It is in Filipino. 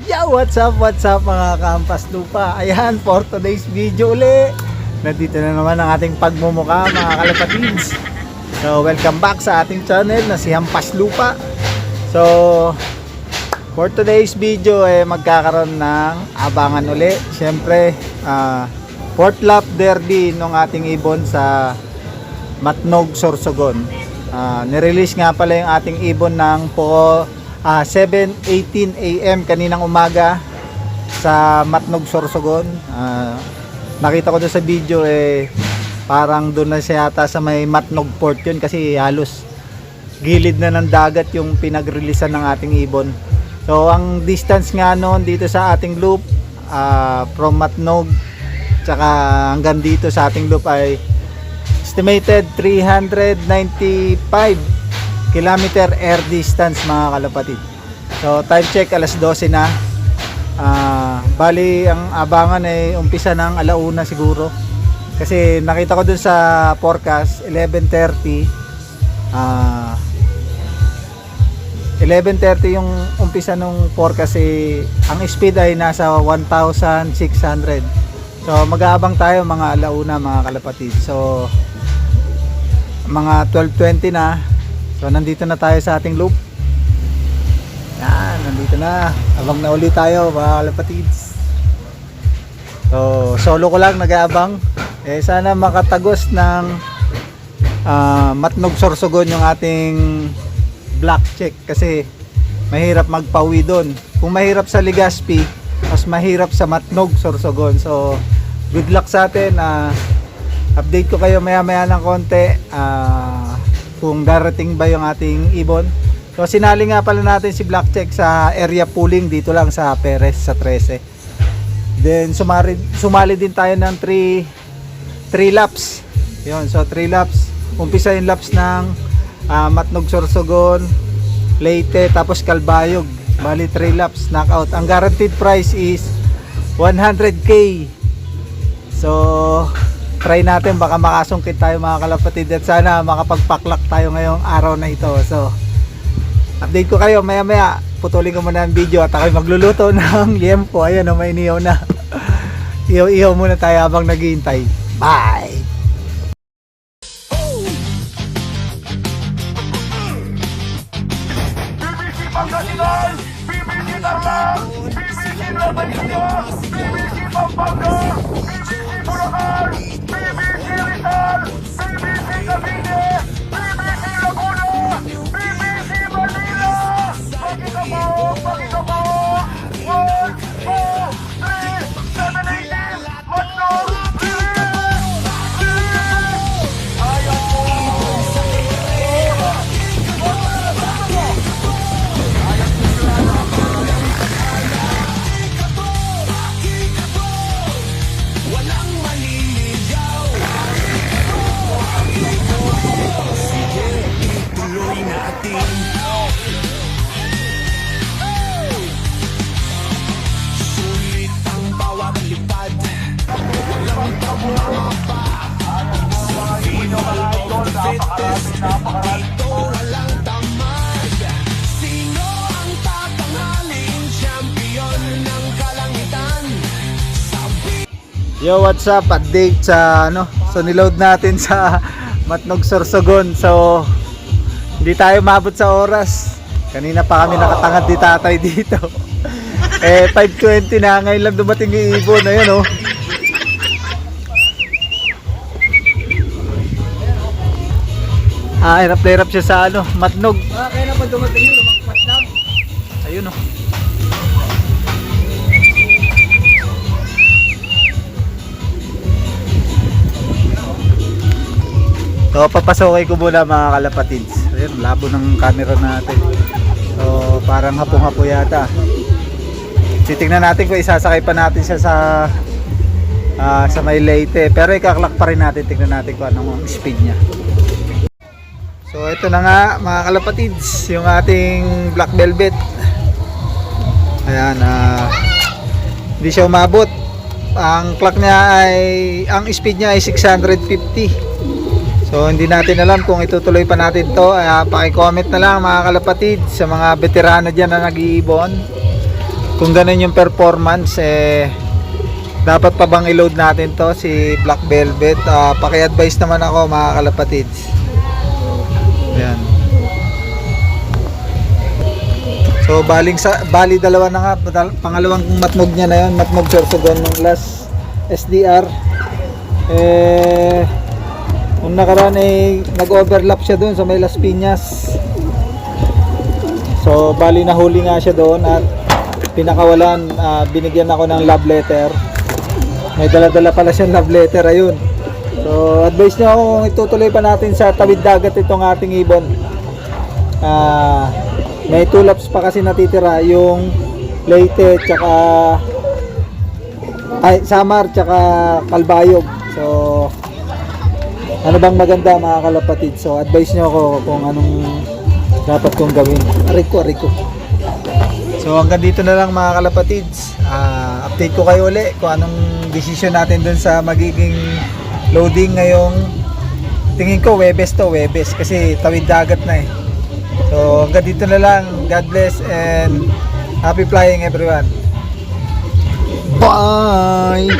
Yo, what's up mga kaampas lupa. Ayan, for today's video uli, nandito na naman ang ating pagmumuka mga kalapatids. So, welcome back sa ating channel na si Hampas Lupa. So, for today's video magkakaroon ng abangan uli. Siyempre, fourth lap derby ng ating ibon sa Matnog, Sorsogon. Nirelease nga pala yung ating ibon ng 7:18 AM kaninang umaga sa Matnog, Sorsogon. Nakita ko doon sa video parang doon na siya yata sa may Matnog Port yun, kasi halos gilid na ng dagat yung pinag-releasean ng ating ibon. So ang distance nga noon dito sa ating loop from Matnog tsaka hanggang dito sa ating loop ay estimated 395 kilometer air distance mga kalapatid. So time check alas 12 na. Bali ang abangan ay umpisa ng alauna siguro, kasi nakita ko dun sa forecast 11:30 yung umpisa nung forecast ang speed ay nasa 1,600. So mag-aabang tayo mga alauna mga kalapatid. So mga 12:20 na. So nandito na tayo sa ating loop. Yan, nandito na. Abang na ulit tayo mga kalapatids. So solo ko lang nag-aabang. Sana makatagos ng Matnog, Sorsogon yung ating black check, kasi mahirap magpauwi doon. Kung mahirap sa Legazpi, mas mahirap sa Matnog, Sorsogon. So good luck sa atin. Update ko kayo maya maya ng konti kung darating ba yung ating ibon. So sinali nga pala natin si Black Check sa area pooling dito lang sa Perez sa 13. Then sumali din tayo ng 3 laps. Yun, so 3 laps. Umpisa yung laps ng Matnog, Sorsogon, Leyte, tapos Calbayog. Bali 3 laps knockout. Ang guaranteed price is 100k. So try natin, baka makasungkit tayo mga kalapatid, at sana makapagpaklak tayo ngayong araw na ito. So update ko kayo maya maya. Putulin ko muna ang video at ako'y magluluto ng liempo. Ayan o, may inihaw na. Ihaw muna tayo habang naghihintay. Bye! BBC Pangasinan, BBC Tarlac, BBC Nueva Ecija, BBC Pampanga, BBC Bulacan, BBC Rizal, BBC Cavite, BBC Laguna, BBC Manila. Pakikabog, 1, 2, 3, 7, 8, Matnog, ayaw mo. Yo, what's up? Update sa so niload natin sa Matnog, Sorsogon. So hindi tayo mabot sa oras. Kanina pa kami nakatangad ni tatay dito. 5:20 na ngayon lang dumating yung ibon. Ayun hirap na hirap siya sa Matnog. Kaya na pa dumating yun, lumakpat lang. Ayun So papasokay ko muna mga kalapatids. Ayun, labo ng camera natin. So parang hapong-hapo yata. Titingnan natin kung isasakay pa natin siya sa may Leyte. Pero ikaklak pa rin natin. Tingnan natin kung anong speed niya. So ito na nga mga kalapatids, yung ating Black Velvet. Ayan, hindi siya umabot. Ang clock niya ang speed niya ay 650. So hindi natin alam kung itutuloy pa natin to. Paki-comment na lang mga kalapatid sa mga veterano dyan na nag-iibon. kung ganun yung performance, dapat pa bang i-load natin to si Black Velvet? Paki-advise naman ako mga kalapatids. Ayan. So bali dalawa na nga, pangalawang matnog niya na yun, matnog Sorsogon ng last SDR. Nung nakaraan nag-overlap siya doon sa may Las Piñas. So bali nahuli nga siya doon at pinakawalan, binigyan ako ng love letter. May dala-dala pala siyang love letter, ayun. So advice niya ako kung itutuloy pa natin sa tawid dagat itong ating ibon. May 2 laps pa kasi natitira, yung Leyte tsaka Samar tsaka Calbayog. So ano bang maganda mga kalapatid? So advice niyo ako kung anong dapat kong gawin. Ariko. So hanggang dito na lang mga kalapatids. Update ko kayo uli kung anong decision natin dun sa magiging loading ngayong, tingin ko Webes kasi tawid dagat na eh. So hanggang dito na lang. God bless and happy flying everyone. Bye!